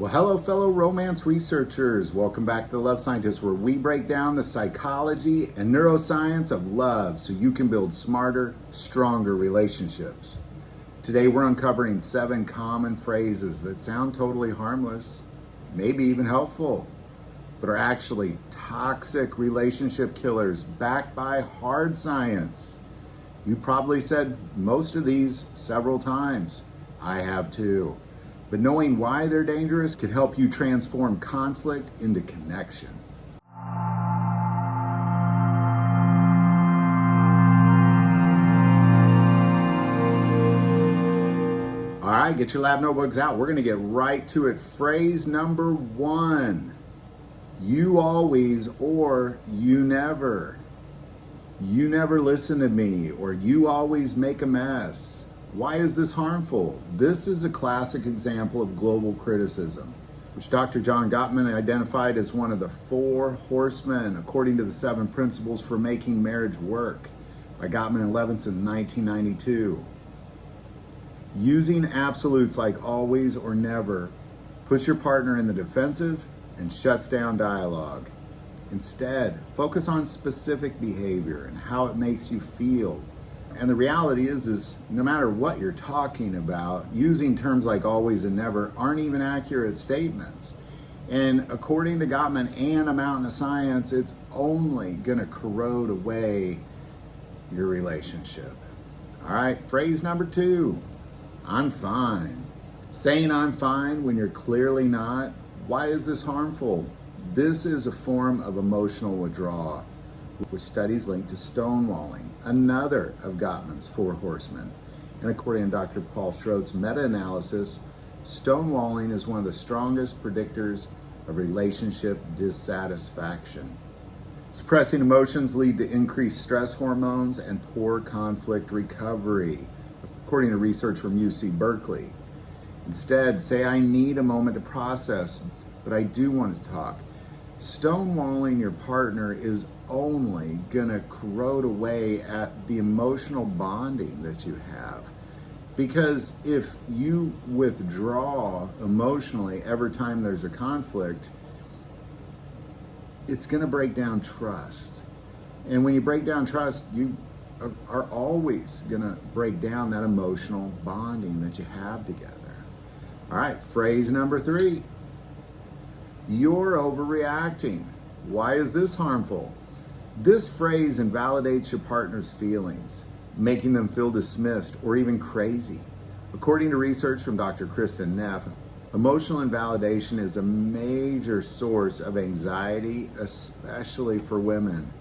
Well, hello, fellow romance researchers. Welcome back to The Love Scientist, where we break down the psychology and neuroscience of love so you can build smarter, stronger relationships. Today, we're uncovering 7 common phrases that sound totally harmless, maybe even helpful, but are actually toxic relationship killers backed by hard science. You probably said most of these several times. I have too. But knowing why they're dangerous can help you transform conflict into connection. All right, get your lab notebooks out. We're going to get right to it. Phrase number 1. You always or you never. You never listen to me, or you always make a mess. Why is this harmful? This is a classic example of global criticism, which Dr. John Gottman identified as one of the 4 horsemen according to the 7 principles for making marriage work by Gottman and Levenson in 1992. Using absolutes like always or never puts your partner in the defensive and shuts down dialogue. Instead, focus on specific behavior and how it makes you feel. And the reality is no matter what you're talking about, using terms like always and never aren't even accurate statements. And according to Gottman and a mountain of science, it's only gonna corrode away your relationship. All right, phrase number 2, I'm fine. Saying I'm fine when you're clearly not, why is this harmful? This is a form of emotional withdrawal, which studies link to stonewalling, another of Gottman's 4 horsemen. And according to Dr. Paul Schrodt's meta-analysis, stonewalling is one of the strongest predictors of relationship dissatisfaction. Suppressing emotions lead to increased stress hormones and poor conflict recovery, according to research from UC Berkeley. Instead, say I need a moment to process, but I do want to talk. Stonewalling your partner is only gonna corrode away at the emotional bonding that you have. Because if you withdraw emotionally every time there's a conflict, it's gonna break down trust. And when you break down trust, you are always gonna break down that emotional bonding that you have together. All right, phrase number 3. You're overreacting. Why is this harmful? This phrase invalidates your partner's feelings, making them feel dismissed or even crazy. According to research from Dr. Kristin Neff, emotional invalidation is a major source of anxiety, especially for women.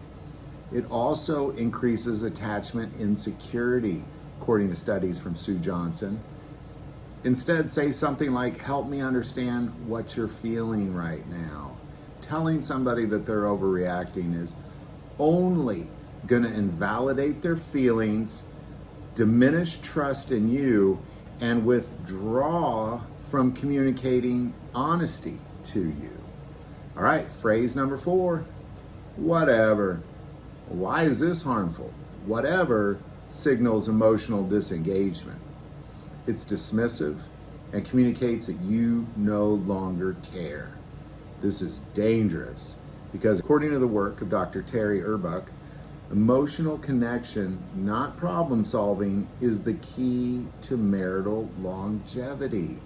It also increases attachment insecurity, according to studies from Sue Johnson. Instead, say something like, help me understand what you're feeling right now. Telling somebody that they're overreacting is only going to invalidate their feelings, diminish trust in you, and withdraw from communicating honesty to you. All right, phrase number 4, whatever. Why is this harmful? Whatever signals emotional disengagement. It's dismissive and communicates that you no longer care. This is dangerous because according to the work of Dr. Terri Orbuch, emotional connection, not problem solving, is the key to marital longevity.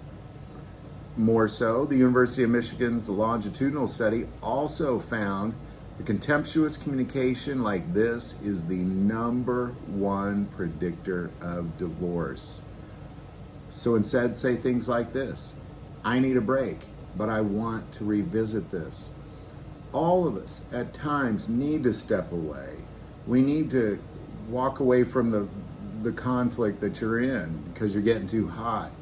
More so, the University of Michigan's longitudinal study also found that contemptuous communication like this is the #1 predictor of divorce. So instead, say things like this: I need a break, but I want to revisit this. All of us at times need to step away. We need to walk away from the conflict that you're in because you're getting too hot.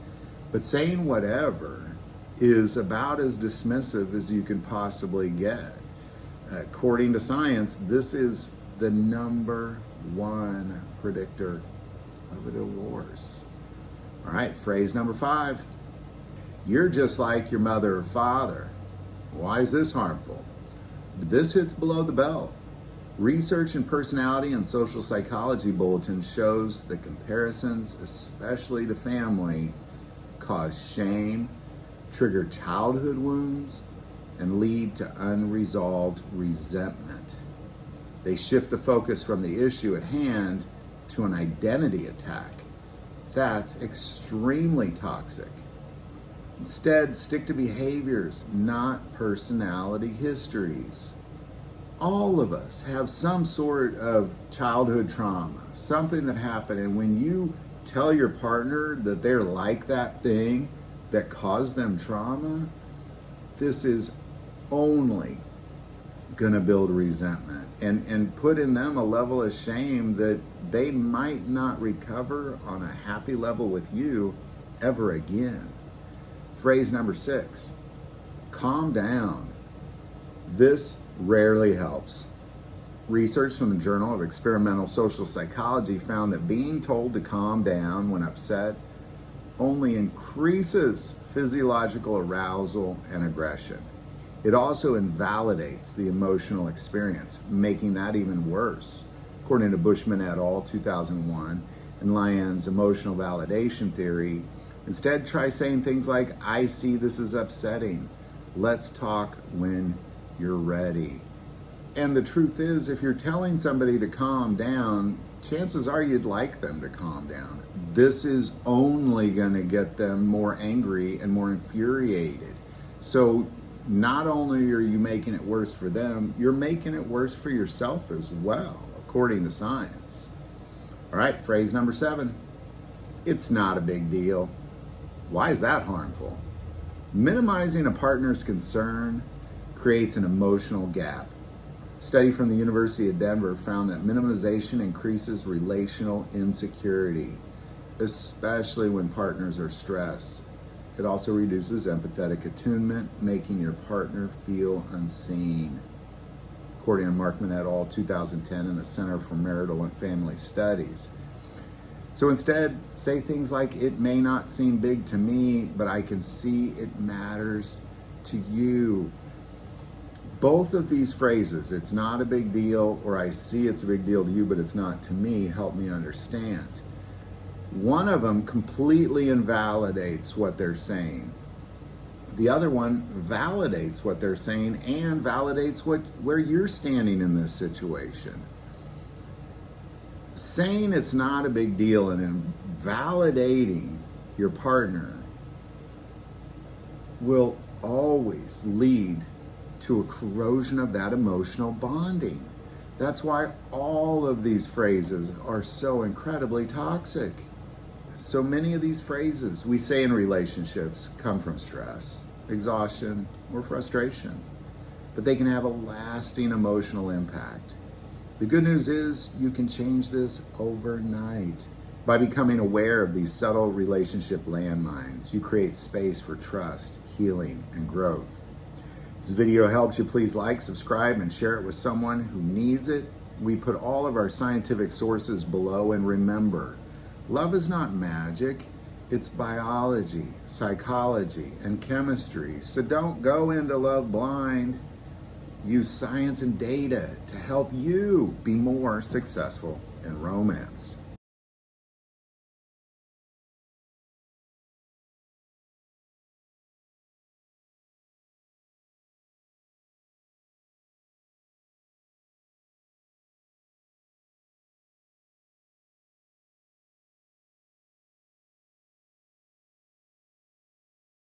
But saying whatever is about as dismissive as you can possibly get. According to science, this is the #1 predictor of a divorce. All right, phrase number 5. You're just like your mother or father. Why is this harmful? This hits below the belt. Research in personality and social psychology bulletins shows that comparisons, especially to family, cause shame, trigger childhood wounds, and lead to unresolved resentment. They shift the focus from the issue at hand to an identity attack. That's extremely toxic. Instead, stick to behaviors, not personality histories. All of us have some sort of childhood trauma, something that happened, and when you tell your partner that they're like that thing that caused them trauma, this is only going to build resentment and put in them a level of shame that they might not recover on a happy level with you ever again. Phrase number 6, calm down. This rarely helps. Research from the Journal of Experimental Social Psychology found that being told to calm down when upset only increases physiological arousal and aggression. It also invalidates the emotional experience, making that even worse. According to Bushman et al. 2001 and Lyon's emotional validation theory, instead try saying things like, I see this as upsetting. Let's talk when you're ready. And the truth is, if you're telling somebody to calm down, chances are you'd like them to calm down. This is only going to get them more angry and more infuriated. So not only are you making it worse for them, you're making it worse for yourself as well, according to science. All right, phrase number 7. It's not a big deal. Why is that harmful? Minimizing a partner's concern creates an emotional gap. A study from the University of Denver found that minimization increases relational insecurity, especially when partners are stressed. It also reduces empathetic attunement, making your partner feel unseen. According to Markman et al. 2010 and the Center for Marital and Family Studies. So instead, say things like, it may not seem big to me, but I can see it matters to you. Both of these phrases, it's not a big deal, or I see it's a big deal to you, but it's not to me, help me understand. One of them completely invalidates what they're saying. The other one validates what they're saying and validates where you're standing in this situation. Saying it's not a big deal and invalidating your partner will always lead to a corrosion of that emotional bonding. That's why all of these phrases are so incredibly toxic. So many of these phrases we say in relationships come from stress, exhaustion, or frustration, but they can have a lasting emotional impact. The good news is you can change this overnight. By becoming aware of these subtle relationship landmines, you create space for trust, healing, and growth. If this video helps you, please like, subscribe, and share it with someone who needs it. We put all of our scientific sources below, and remember, love is not magic. It's biology, psychology, and chemistry. So don't go into love blind. Use science and data to help you be more successful in romance.